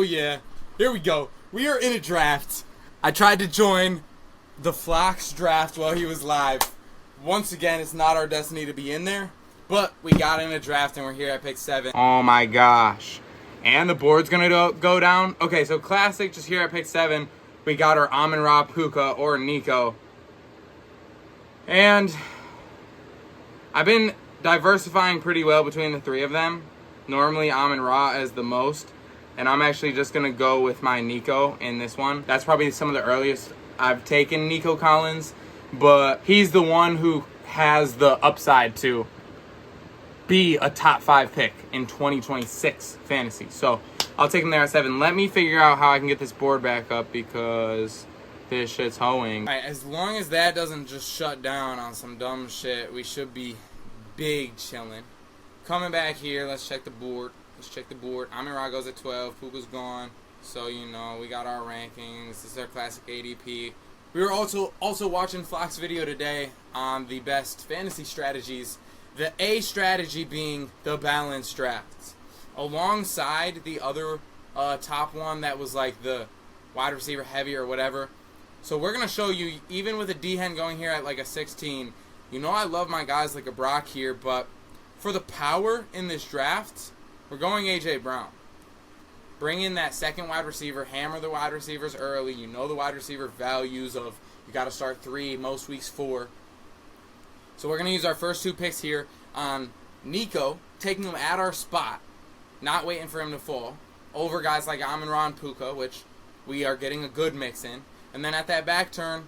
Oh yeah, here we go. We are in a draft. I tried to join the Flox draft while he was live. Once again, it's not our destiny to be in there, but we got in a draft and we're here at pick 7. Oh my gosh. And the board's gonna go down. Okay, so classic, just here at pick 7, we got our Amon-Ra, Puka, or Nico. And I've been diversifying pretty well between the three of them. Normally Amon-Ra as the most. And I'm actually just going to go with my Nico in this one. That's probably some of the earliest I've taken Nico Collins. But he's the one who has the upside to be a top 5 pick in 2026 fantasy. So I'll take him there at 7. Let me figure out how I can get this board back up because this shit's hoeing. All right, as long as that doesn't just shut down on some dumb shit, we should be big chilling. Coming back here, let's check the board. Amon-Ra goes at 12. Puka's gone. So, you know, we got our rankings. This is our classic ADP. We were also watching Flock's video today on the best fantasy strategies. The A strategy being the balanced drafts. Alongside the other top one that was like the wide receiver heavy or whatever. So we're going to show you, even with a D-Hen going here at like a 16, you know I love my guys like a Brock here, but for the power in this draft, we're going A.J. Brown. Bring in that second wide receiver, hammer the wide receivers early. You know the wide receiver values of you got to start 3, most weeks 4. So we're going to use our first 2 picks here on Nico, taking him at our spot, not waiting for him to fall, over guys like Amon-Ra and Puka, which we are getting a good mix in. And then at that back turn,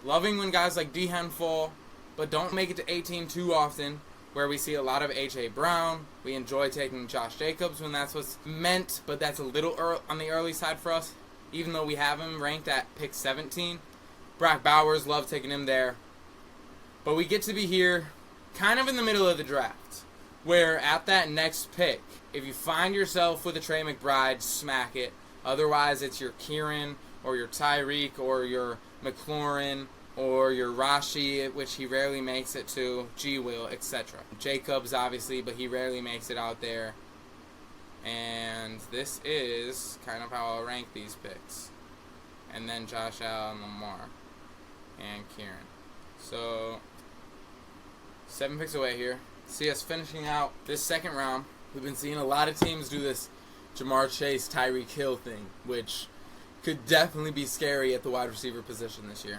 loving when guys like D-Hen fall, but don't make it to 18 too often, where we see a lot of A.J. Brown. We enjoy taking Josh Jacobs when that's what's meant, but that's a little on the early side for us, even though we have him ranked at pick 17. Brock Bowers, love taking him there. But we get to be here kind of in the middle of the draft, where at that next pick, if you find yourself with a Trey McBride, smack it. Otherwise, it's your Kieran or your Tyreek or your McLaurin or your Rashi, which he rarely makes it to, G-Will, etc. Jacobs, obviously, but he rarely makes it out there. And this is kind of how I'll rank these picks. And then Josh Allen, Lamar, and Kieran. So, 7 picks away here. See us finishing out this second round. We've been seeing a lot of teams do this Jamar Chase, Tyreek Hill thing, which could definitely be scary at the wide receiver position this year.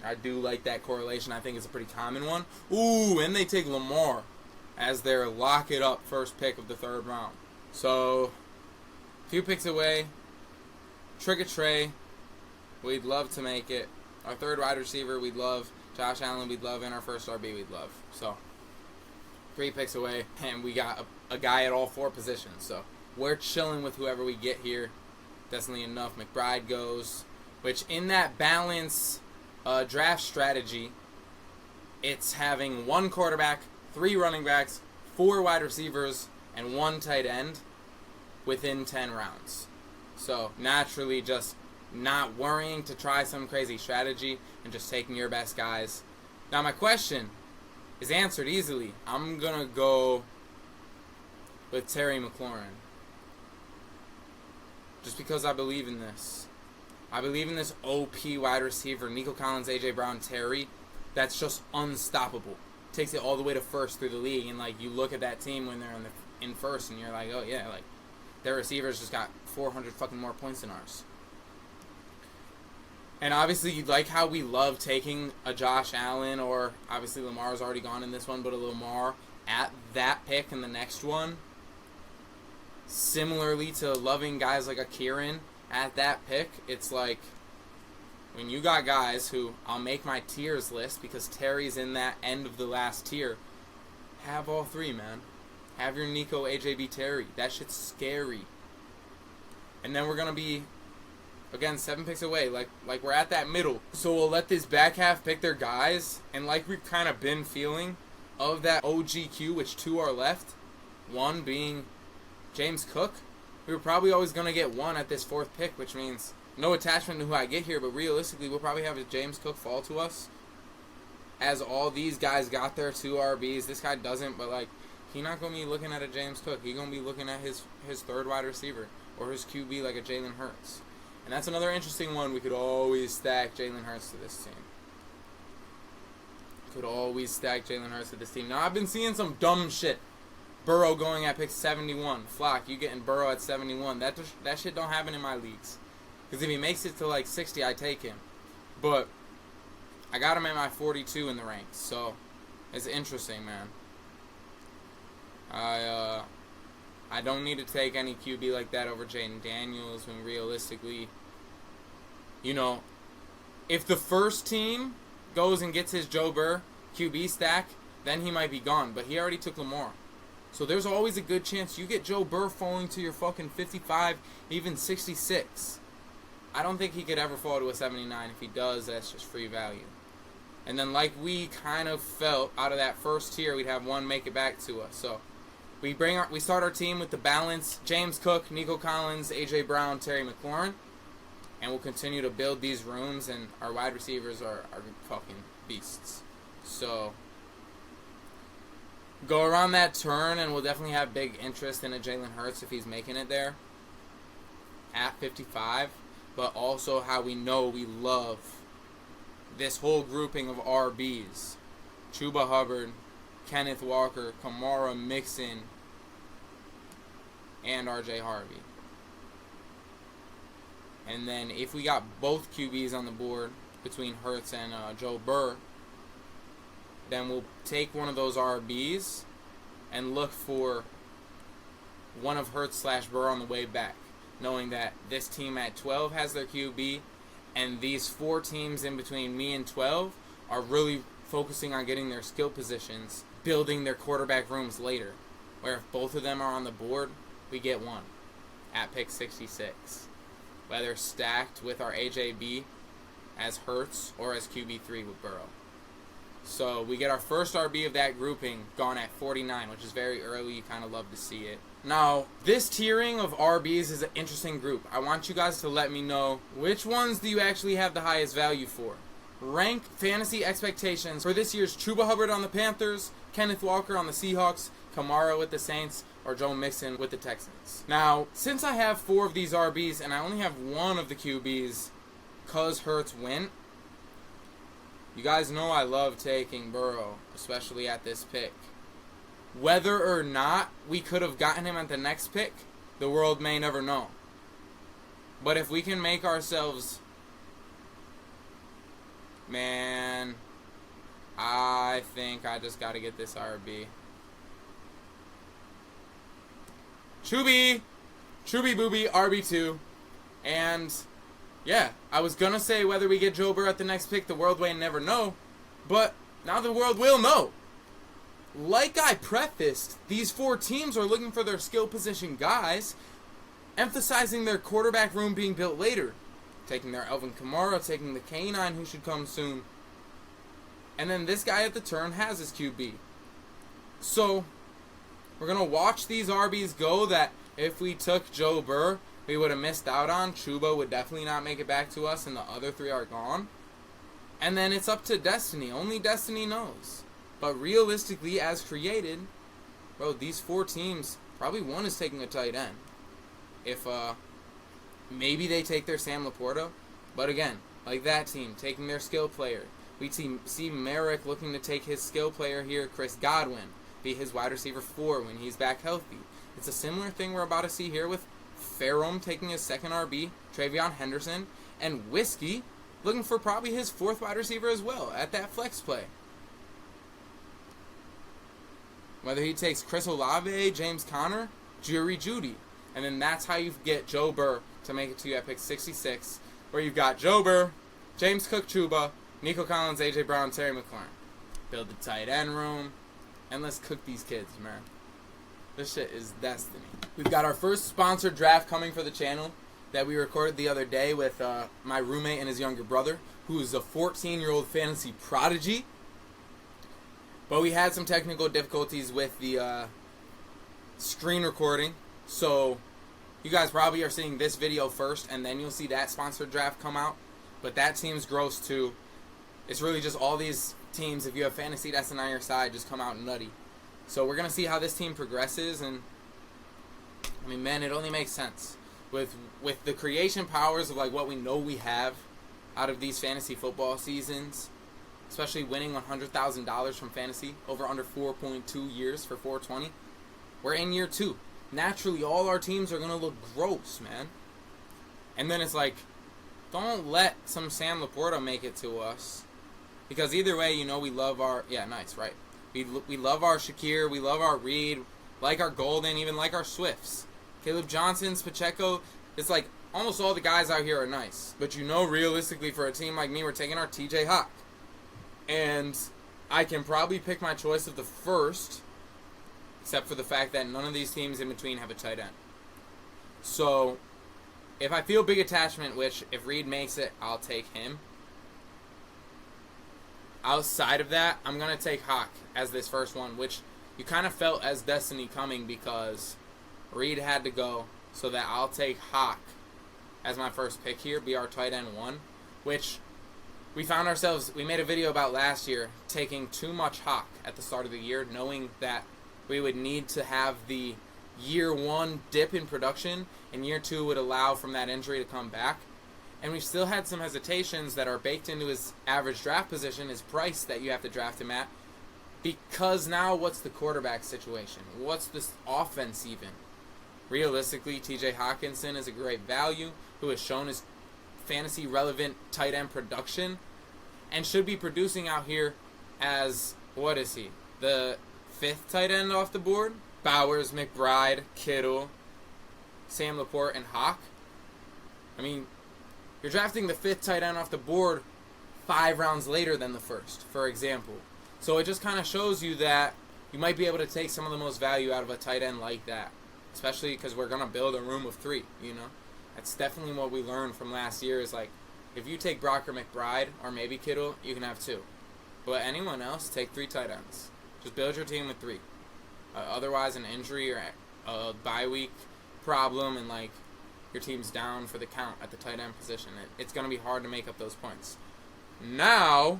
I do like that correlation. I think it's a pretty common one. Ooh, and they take Lamar as their lock-it-up first pick of the 3rd round. So, 2 picks away. Trick or Trey. We'd love to make it. Our 3rd wide receiver, we'd love. Josh Allen, we'd love. And our first RB, we'd love. So, 3 picks away. And we got a guy at all 4 positions. So, we're chilling with whoever we get here. Definitely enough. McBride goes. Which, in that balance draft strategy, it's having 1 quarterback, 3 running backs, 4 wide receivers, and 1 tight end within 10 rounds. So naturally just not worrying to try some crazy strategy and just taking your best guys. Now my question is answered easily. I'm going to go with Terry McLaurin. Just because I believe in this. I believe in this OP wide receiver, Nico Collins, A.J. Brown, Terry. That's just unstoppable. Takes it all the way to first through the league. And, like, you look at that team when they're in first, and you're like, oh, yeah, like, their receivers just got 400 fucking more points than ours. And, obviously, you like how we love taking a Josh Allen, or, obviously, Lamar's already gone in this one, but a Lamar at that pick in the next one. Similarly to loving guys like a Kieran at that pick, it's like when you got guys who I'll make my tiers list because Terry's in that end of the last tier. Have all 3, man. Have your Nico, AJB, Terry. That shit's scary. And then we're gonna be again 7 picks away. Like we're at that middle. So we'll let this back half pick their guys, and like we've kind of been feeling of that OGQ, which 2 are left. 1 being James Cook. We were probably always going to get 1 at this 4th pick, which means no attachment to who I get here, but realistically, we'll probably have a James Cook fall to us. As all these guys got their 2 RBs, this guy doesn't, but, like, he's not going to be looking at a James Cook. He's going to be looking at his 3rd wide receiver. or his QB like a Jalen Hurts. And that's another interesting one. We could always stack Jalen Hurts to this team. Could always stack Jalen Hurts to this team. Now, I've been seeing some dumb shit. Burrow going at pick 71. Flock, you getting Burrow at 71. That shit don't happen in my leagues. Because if he makes it to like 60, I take him. But I got him at my 42 in the ranks. So it's interesting, man. I don't need to take any QB like that over Jaden Daniels when realistically, you know, if the first team goes and gets his Joe Burr QB stack, then he might be gone. But he already took Lamar. So there's always a good chance you get Joe Burr falling to your fucking 55, even 66. I don't think he could ever fall to a 79. If he does, that's just free value. And then like we kind of felt out of that first tier, we'd have one make it back to us. So we start our team with the balance: James Cook, Nico Collins, A.J. Brown, Terry McLaurin. And we'll continue to build these rooms, and our wide receivers are fucking beasts. So go around that turn, and we'll definitely have big interest in a Jalen Hurts if he's making it there at 55. But also how we know we love this whole grouping of RBs: Chuba Hubbard, Kenneth Walker, Kamara Mixon, and R.J. Harvey. And then if we got both QBs on the board between Hurts and Joe Burr, then we'll take one of those RBs and look for one of Hurts / Burr on the way back, knowing that this team at 12 has their QB, and these 4 teams in between me and 12 are really focusing on getting their skill positions, building their quarterback rooms later, where if both of them are on the board, we get one at pick 66. Whether stacked with our AJB as Hurts or as QB3 with Burrow. So we get our first RB of that grouping gone at 49, which is very early. You kind of love to see it. Now, this tiering of RBs is an interesting group. I want you guys to let me know which ones do you actually have the highest value for. Rank fantasy expectations for this year's Chuba Hubbard on the Panthers, Kenneth Walker on the Seahawks, Kamara with the Saints, or Joe Mixon with the Texans. Now, since I have 4 of these RBs and I only have 1 of the QBs because Hurts went, you guys know I love taking Burrow, especially at this pick. Whether or not we could have gotten him at the next pick, the world may never know. But if we can make ourselves... Man, I think I just got to get this RB. Chubby Booby, RB2. And, yeah, I was going to say whether we get Joe Burr at the next pick, the world may never know. But now the world will know. Like I prefaced, these 4 teams are looking for their skill position guys, emphasizing their quarterback room being built later. Taking their Alvin Kamara, taking the K9 who should come soon. And then this guy at the turn has his QB. So, we're going to watch these RBs go that if we took Joe Burr, we would have missed out on. Chuba would definitely not make it back to us, and the other 3 are gone. And then it's up to Destiny. Only Destiny knows. But realistically, as created, bro, these 4 teams, probably one is taking a tight end. If, maybe they take their Sam Laporta. But again, like that team, taking their skill player. We see Merrick looking to take his skill player here, Chris Godwin, be his wide receiver 4 when he's back healthy. It's a similar thing we're about to see here with Ferrum taking his second RB, Travion Henderson, and Whiskey looking for probably his 4th wide receiver as well at that flex play. Whether he takes Chris Olave, James Conner, Jerry Jeudy. And then that's how you get Joe Burr to make it to you at pick 66, where you've got Joe Burr, James Cook, Chuba, Nico Collins, A.J. Brown, Terry McLaurin. Build the tight end room, and let's cook these kids, man. This shit is destiny. We've got our first sponsored draft coming for the channel that we recorded the other day with my roommate and his younger brother, who is a 14-year-old fantasy prodigy. But we had some technical difficulties with the screen recording, so you guys probably are seeing this video first, and then you'll see that sponsored draft come out. But that team's gross too. It's really just all these teams, if you have fantasy that's on your side, just come out nutty. So we're going to see how this team progresses, and I mean, man, it only makes sense. with the creation powers of like what we know we have out of these fantasy football seasons, especially winning $100,000 from fantasy over under 4.2 years for 420. We're in year 2. Naturally, all our teams are going to look gross, man. And then it's like, don't let some Sam Laporta make it to us. Because either way, you know, we love our... Yeah, nice, right. We love our Shakir, we love our Reed, like our Golden, even like our Swifts. Caleb Johnson's, Pacheco, it's like almost all the guys out here are nice. But you know, realistically, for a team like me, we're taking our TJ Hawk. And I can probably pick my choice of the first, except for the fact that none of these teams in between have a tight end. So, if I feel big attachment, which if Reed makes it, I'll take him. Outside of that, I'm going to take Hawk as this first one, which you kind of felt as destiny coming because Reed had to go, so that I'll take Hawk as my first pick here, be our tight end 1, which we found ourselves, we made a video about last year, taking too much Hawk at the start of the year, knowing that we would need to have the year 1 dip in production, and year 2 would allow from that injury to come back. And we've still had some hesitations that are baked into his average draft position, his price that you have to draft him at. Because now, what's the quarterback situation? What's this offense even? Realistically, TJ Hawkinson is a great value who has shown his fantasy-relevant tight end production and should be producing out here as, what is he? The 5th tight end off the board? Bowers, McBride, Kittle, Sam Laporte, and Hawk. I mean, you're drafting the 5th tight end off the board 5 rounds later than the 1st, for example. So it just kind of shows you that you might be able to take some of the most value out of a tight end like that, especially because we're going to build a room of 3, you know? That's definitely what we learned from last year is like, if you take Brock or McBride, or maybe Kittle, you can have 2. But anyone else, take 3 tight ends. Just build your team with 3. Otherwise, an injury or a bye week problem and like your team's down for the count at the tight end position, it's going to be hard to make up those points. Now,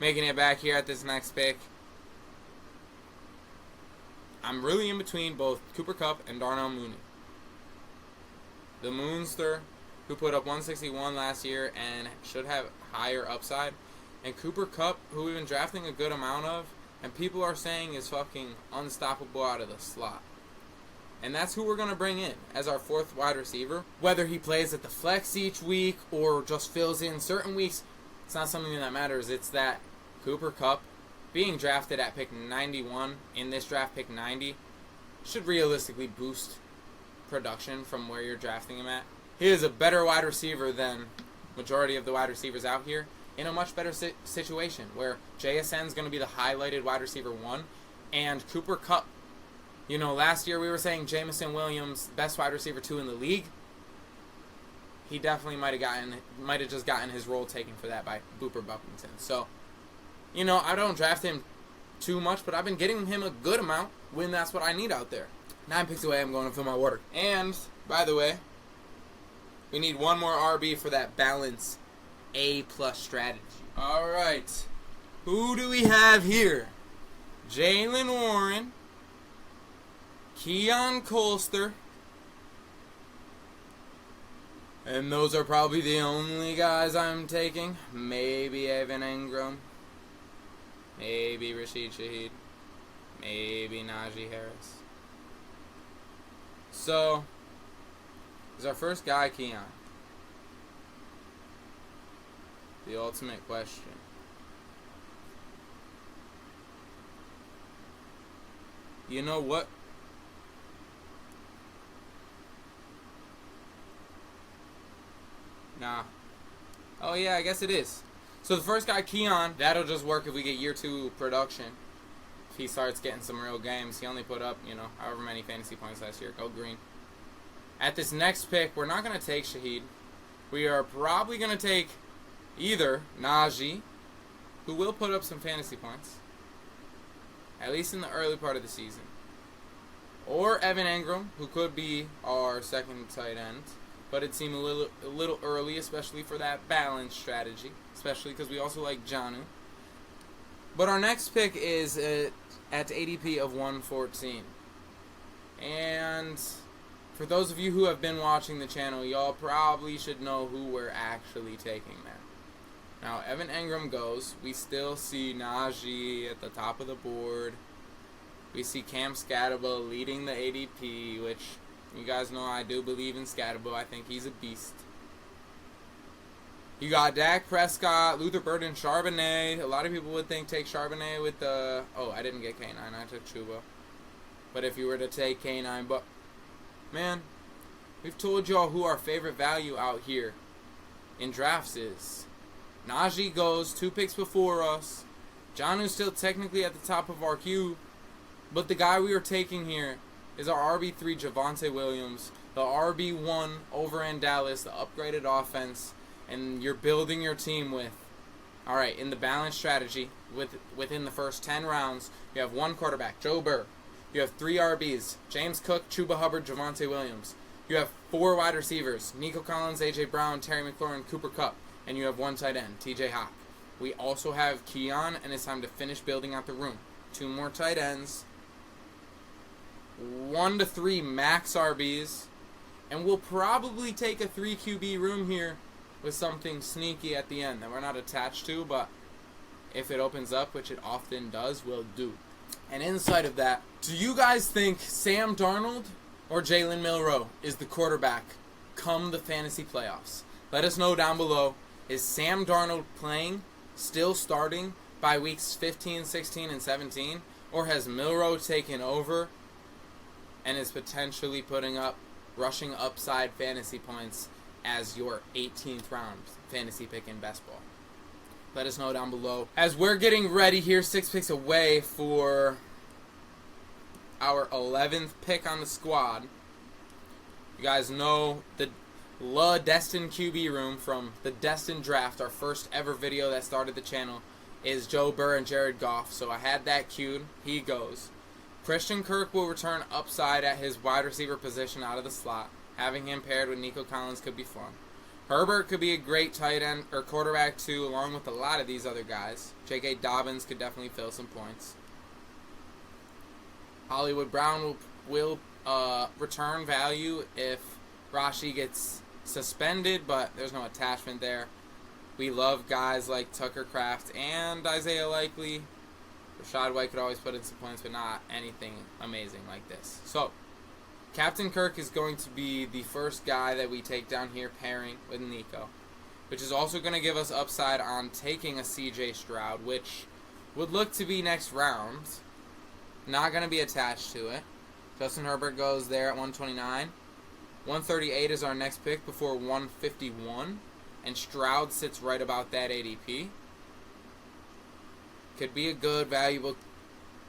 making it back here at this next pick, I'm really in between both Cooper Kupp and Darnell Mooney. The Moonster, who put up 161 last year and should have higher upside, and Cooper Kupp, who we've been drafting a good amount of, and people are saying is fucking unstoppable out of the slot. And that's who we're going to bring in as our 4th wide receiver. Whether he plays at the flex each week or just fills in certain weeks, it's not something that matters. It's that Cooper Kupp, being drafted at pick 91, in this draft pick 90, should realistically boost production from where you're drafting him at. He is a better wide receiver than majority of the wide receivers out here, in a much better situation where JSN's going to be the highlighted wide receiver 1, and Cooper Kupp, you know, last year we were saying Jameson Williams, best wide receiver 2 in the league. He definitely might have just gotten his role taken for that by Booper Buckington. So, you know, I don't draft him too much, but I've been getting him a good amount when that's what I need out there. 9 picks away, I'm going to fill my water. And, by the way, we need one more RB for that balance A-plus strategy. All right. Who do we have here? Jaylen Warren, Keon Colster, and those are probably the only guys I'm taking. Maybe Evan Engram, maybe Rashid Shaheed, maybe Najee Harris. So, is our first guy Keon? The ultimate question. You know what? Nah. Oh yeah, I guess it is. So the first guy, Keon, that'll just work if we get year 2 production. If he starts getting some real games. He only put up, you know, however many fantasy points last year. Go green. At this next pick, we're not going to take Shaheed. We are probably going to take either Najee, who will put up some fantasy points, at least in the early part of the season, or Evan Engram, who could be our second tight end. But it seemed a little early, especially for that balance strategy, especially because we also like Jonnu. But our next pick is at ADP of 114. And For those of you who have been watching the channel, y'all probably should know who we're actually taking there. Now, Evan Engram goes. We still see Najee at the top of the board. We see Cam Scatterbo leading the ADP, which you guys know I do believe in Scatterbo. I think he's a beast. You got Dak Prescott, Luther Burden, Charbonnet. A lot of people would think take Charbonnet with the... Oh, I didn't get K9. I took Chuba. But if you were to take K9... But, man, we've told y'all who our favorite value out here in drafts is. Najee goes 2 picks before us. Jonu's still technically at the top of our queue. But the guy we are taking here is our RB3, Javonte Williams. The RB1 over in Dallas, the upgraded offense. And you're building your team with. Alright, in the balanced strategy, within the first 10 rounds, you have 1 quarterback, Joe Burr. You have 3 RBs, James Cook, Chuba Hubbard, Javonte Williams. You have 4 wide receivers, Nico Collins, A.J. Brown, Terry McLaurin, Cooper Kupp. And you have 1 tight end, T.J. Hawk. We also have Keon, and it's time to finish building out the room. 2 more tight ends. 1 to 3 max RBs. And we'll probably take a 3 QB room here with something sneaky at the end that we're not attached to, but if it opens up, which it often does, we'll do. And inside of that, do you guys think Sam Darnold or Jalen Milroe is the quarterback come the fantasy playoffs? Let us know down below. Is Sam Darnold playing, still starting, by weeks 15, 16, and 17? Or has Milroe taken over and is potentially putting up rushing upside fantasy points as your 18th round fantasy pick in best ball? Let us know down below. As we're getting ready here, 6 picks away for our 11th pick on the squad. You guys know the Destined QB room from the Destined Draft, our first ever video that started the channel, is Joe Burr and Jared Goff. So I had that queued. He goes. Christian Kirk will return upside at his wide receiver position out of the slot. Having him paired with Nico Collins could be fun. Herbert could be a great tight end or quarterback too, along with a lot of these other guys. J.K. Dobbins could definitely fill some points. Hollywood Brown will return value if Rashi gets suspended, but there's no attachment there. We love guys like Tucker Kraft and Isaiah Likely. Rashad White could always put in some points, but not anything amazing like this. So, Captain Kirk is going to be the first guy that we take down here pairing with Nico, which is also going to give us upside on taking a CJ Stroud, which would look to be next round. Not going to be attached to it. Justin Herbert goes there at 129. 138 is our next pick before 151, and Stroud sits right about that ADP. Could be a good, valuable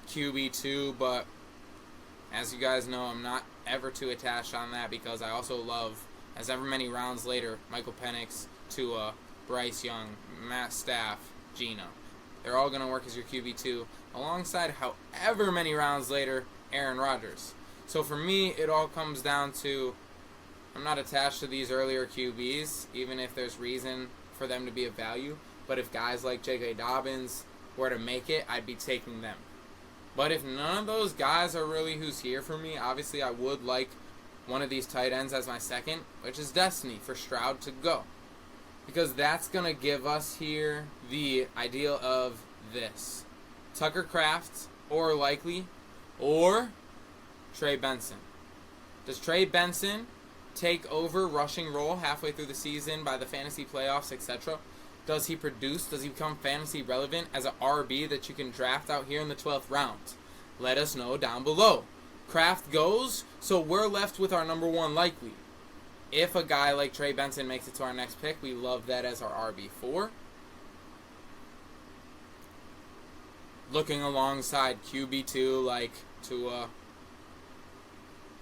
QB2, but as you guys know, I'm not ever too attached on that because I also love, as ever many rounds later, Michael Penix, Tua, Bryce Young, Matt Staff, Geno. They're all going to work as your QB2 alongside, however many rounds later, Aaron Rodgers. So for me, it all comes down to I'm not attached to these earlier QBs, even if there's reason for them to be of value. But if guys like J.K. Dobbins were to make it, I'd be taking them. But if none of those guys are really who's here for me, obviously I would like one of these tight ends as my second, which is Destiny for Stroud to go. Because that's going to give us here the ideal of this. Tucker Kraft or Likely or Trey Benson. Does Trey Benson take over rushing role halfway through the season by the fantasy playoffs, etc.? Does he produce? Does he become fantasy relevant as an RB that you can draft out here in the 12th round? Let us know down below. Kraft goes, so we're left with our number 1 Likely. If a guy like Trey Benson makes it to our next pick, we love that as our RB4. Looking alongside QB2 like Tua.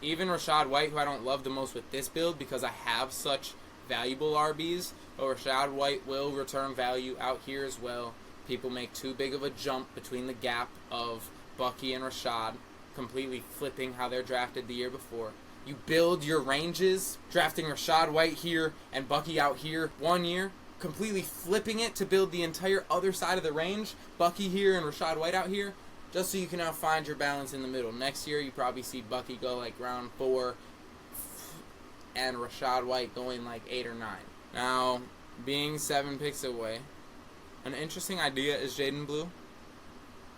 Even Rashad White, who I don't love the most with this build because I have such valuable RBs, but Rashad White will return value out here as well. People make too big of a jump between the gap of Bucky and Rashad, completely flipping how they're drafted the year before. You build your ranges, drafting Rashad White here and Bucky out here one year, completely flipping it to build the entire other side of the range, Bucky here and Rashad White out here, just so you can now find your balance in the middle. Next year, you probably see Bucky go like round 4, and Rashad White going like 8 or 9. Now, being 7 picks away, an interesting idea is Jaden Blue,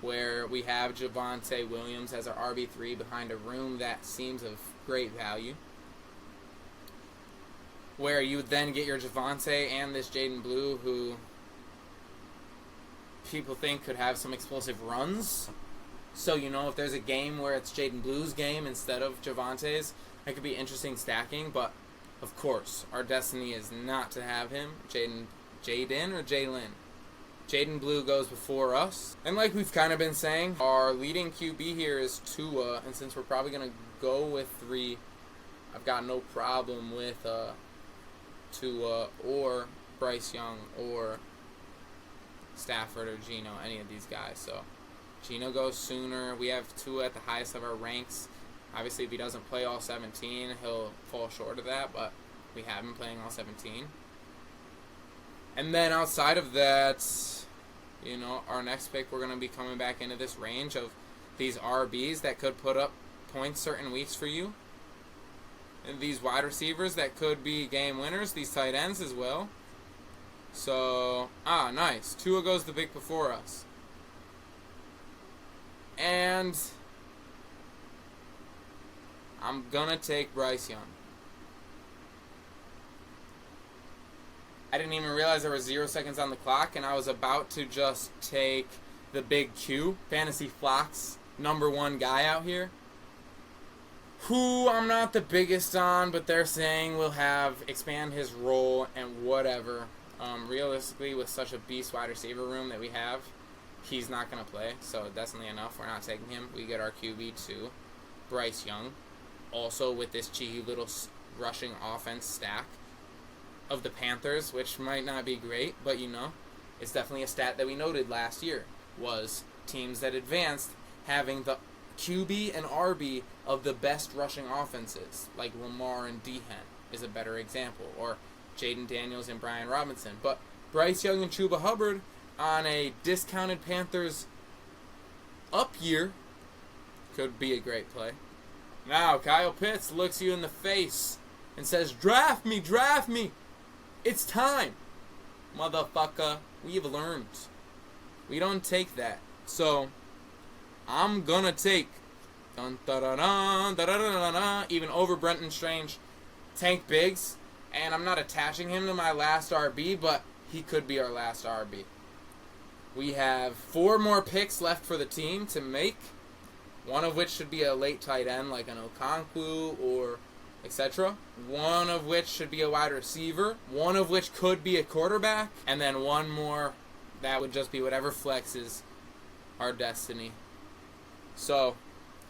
where we have Javonte Williams as our RB3 behind a room that seems of great value, where you would then get your Javonte and this Jaden Blue, who people think could have some explosive runs. So, you know, if there's a game where it's Jaden Blue's game instead of Javonte's, it could be interesting stacking. But, of course, our destiny is not to have him. Jaden or Jalen? Jaden Blue goes before us. And like we've kind of been saying, our leading QB here is Tua. And since we're probably going to go with 3, I've got no problem with Tua or Bryce Young or Stafford or Geno, any of these guys. So Geno goes sooner. We have Tua at the highest of our ranks. Obviously, if he doesn't play all 17, he'll fall short of that, but we have him playing all 17. And then outside of that, you know, our next pick, we're going to be coming back into this range of these RBs that could put up points certain weeks for you. And these wide receivers that could be game winners, these tight ends as well. So, nice. Tua goes the pick before us. And I'm going to take Bryce Young. I didn't even realize there was 0 seconds on the clock, and I was about to just take the big Q, Fantasy Flock's #1 guy out here, who I'm not the biggest on, but they're saying will expand his role and whatever. Realistically, with such a beast wide receiver room that we have, he's not going to play, so definitely enough. We're not taking him. We get our QB2, Bryce Young, also with this cheeky little rushing offense stack of the Panthers, which might not be great, but you know, it's definitely a stat that we noted last year, was teams that advanced having the QB and RB of the best rushing offenses, like Lamar and Dehen is a better example, or Jaden Daniels and Brian Robinson. But Bryce Young and Chuba Hubbard on a discounted Panthers up year could be a great play. Now, Kyle Pitts looks you in the face and says, draft me, draft me. It's time. Motherfucker, we've learned. We don't take that. So, I'm gonna take even over Brenton Strange, Tank Biggs, and I'm not attaching him to my last RB, but he could be our last RB. We have 4 more picks left for the team to make, one of which should be a late tight end like an Okonkwo or etc. One of which should be a wide receiver, one of which could be a quarterback, and then one more that would just be whatever flexes our destiny. So,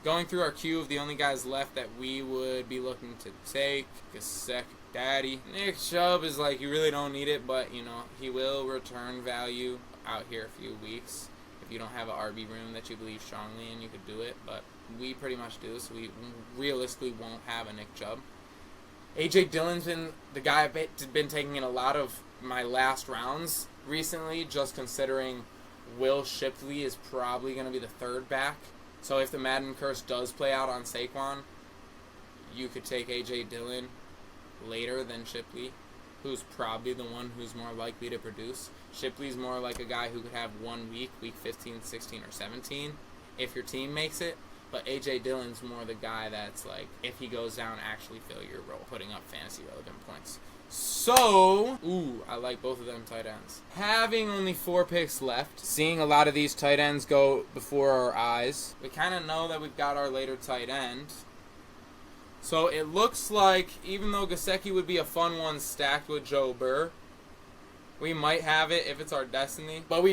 going through our queue of the only guys left that we would be looking to take, Gasek Daddy. Nick Chubb is like, you really don't need it, but, you know, he will return value out here a few weeks. If you don't have an RB room that you believe strongly in, you could do it, but we pretty much do, so we realistically won't have a Nick Chubb. A.J. Dillon's been the guy I've been taking in a lot of my last rounds recently, just considering Will Shipley is probably going to be the 3rd back. So if the Madden curse does play out on Saquon, you could take A.J. Dillon later than Shipley, who's probably the one who's more likely to produce. Shipley's more like a guy who could have 1 week, week 15, 16, or 17, if your team makes it. But A.J. Dillon's more the guy that's like, if he goes down, actually fill your role, putting up fantasy relevant points. So, I like both of them tight ends. Having only 4 picks left, seeing a lot of these tight ends go before our eyes, we kind of know that we've got our later tight end. So it looks like, even though Gesicki would be a fun one stacked with Joe Burr, we might have it if it's our destiny. But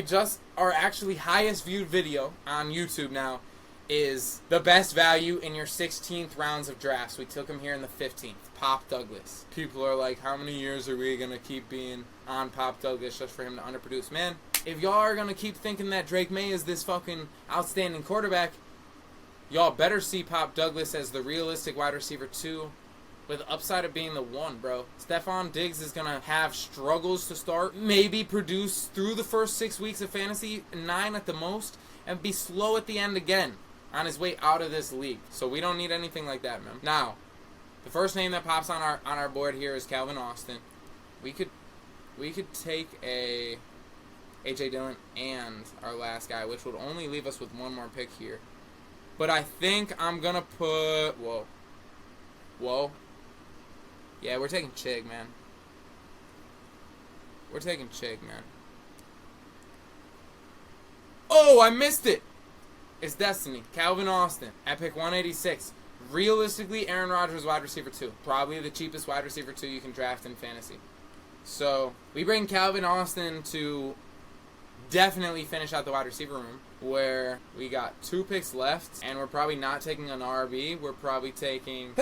our actually highest viewed video on YouTube now is the best value in your 16th rounds of drafts. We took him here in the 15th, Pop Douglas. People are like, how many years are we going to keep being on Pop Douglas just for him to underproduce? Man, if y'all are going to keep thinking that Drake May is this fucking outstanding quarterback, y'all better see Pop Douglas as the realistic wide receiver 2 with the upside of being the 1, bro. Stephon Diggs is going to have struggles to start, maybe produce through the first 6 weeks of fantasy, 9 at the most, and be slow at the end again on his way out of this league. So we don't need anything like that, man. Now, The first name that pops on our board here is Calvin Austin. We could take a A.J. Dillon and our last guy, which would only leave us with one more pick here. But I think I'm going to put... Whoa. Yeah, we're taking Chig, man. We're taking Chig, man. Oh, I missed it! It's destiny. Calvin Austin at pick 186. Realistically, Aaron Rodgers, wide receiver 2. Probably the cheapest wide receiver 2 you can draft in fantasy. So, we bring Calvin Austin to definitely finish out the wide receiver room, where we got 2 picks left, and we're probably not taking an RB. We're probably taking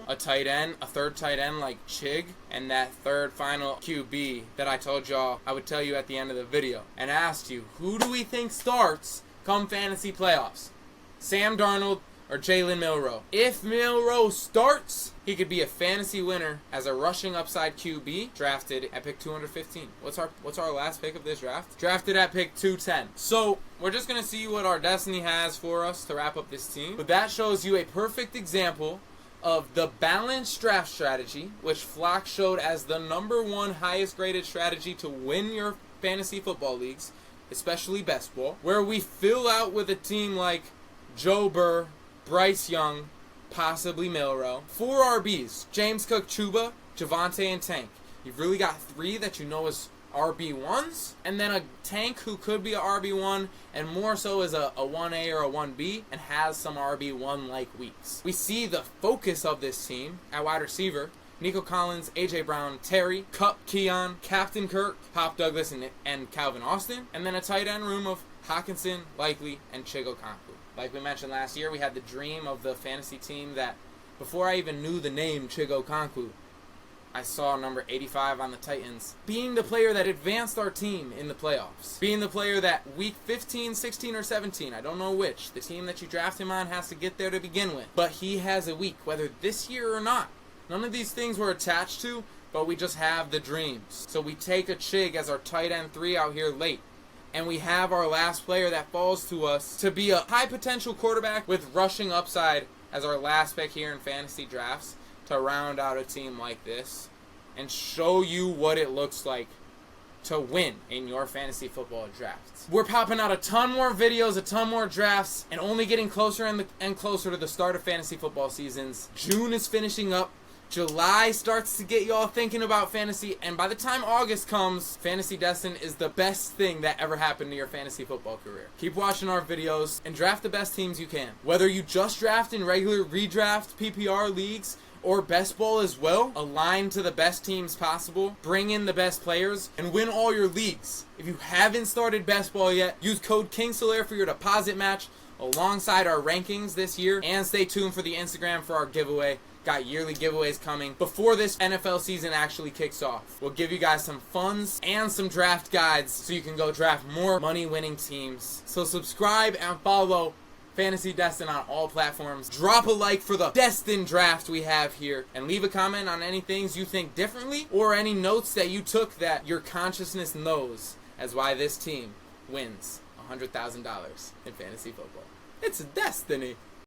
a tight end, a third tight end like Chig, and that third final QB that I told y'all I would tell you at the end of the video, and asked you, who do we think starts come fantasy playoffs? Sam Darnold or Jalen Milroe? If Milroe starts, he could be a fantasy winner as a rushing upside QB drafted at pick 215. What's our last pick of this draft? Drafted at pick 210. So we're just gonna see what our destiny has for us to wrap up this team. But that shows you a perfect example of the balanced draft strategy, which Flock showed as the #1 highest graded strategy to win your fantasy football leagues, especially best ball, where we fill out with a team like Joe Burr, Bryce Young, possibly Milroe. 4 RBs, James Cook, Chuba, Javonte, and Tank. You've really got 3 that you know is RB1s, and then a Tank who could be a RB1, and more so is a 1A or a 1B, and has some RB1-like weeks. We see the focus of this team at wide receiver: Nico Collins, A.J. Brown, Terry, Kupp, Keon, Captain Kirk, Pop Douglas, and Calvin Austin, and then a tight end room of Hockenson, Likely, and Chig Okonkwo. Like we mentioned last year, we had the dream of the fantasy team that, before I even knew the name Chig Okonkwo, I saw number 85 on the Titans being the player that advanced our team in the playoffs. Being the player that week 15, 16, or 17, I don't know which, the team that you draft him on has to get there to begin with. But he has a week, whether this year or not. None of these things we're attached to, but we just have the dreams. So we take a Chig as our tight end 3 out here late. And we have our last player that falls to us to be a high potential quarterback with rushing upside as our last pick here in fantasy drafts to round out a team like this and show you what it looks like to win in your fantasy football drafts. We're popping out a ton more videos, a ton more drafts, and only getting closer and closer to the start of fantasy football seasons. June is finishing up. July starts to get y'all thinking about fantasy, and by the time August comes, Fantasy Destined is the best thing that ever happened to your fantasy football career. Keep watching our videos and draft the best teams you can. Whether you just draft in regular redraft PPR leagues or best ball as well, align to the best teams possible, bring in the best players, and win all your leagues. If you haven't started best ball yet, use code KingSolaire for your deposit match alongside our rankings this year, and stay tuned for the Instagram for our giveaway. Got yearly giveaways coming before this NFL season actually kicks off. We'll give you guys some funds and some draft guides so you can go draft more money-winning teams. So subscribe and follow Fantasy Destined on all platforms. Drop a like for the Destined draft we have here, and leave a comment on any things you think differently or any notes that you took that your consciousness knows as why this team wins $100,000 in fantasy football. It's destiny.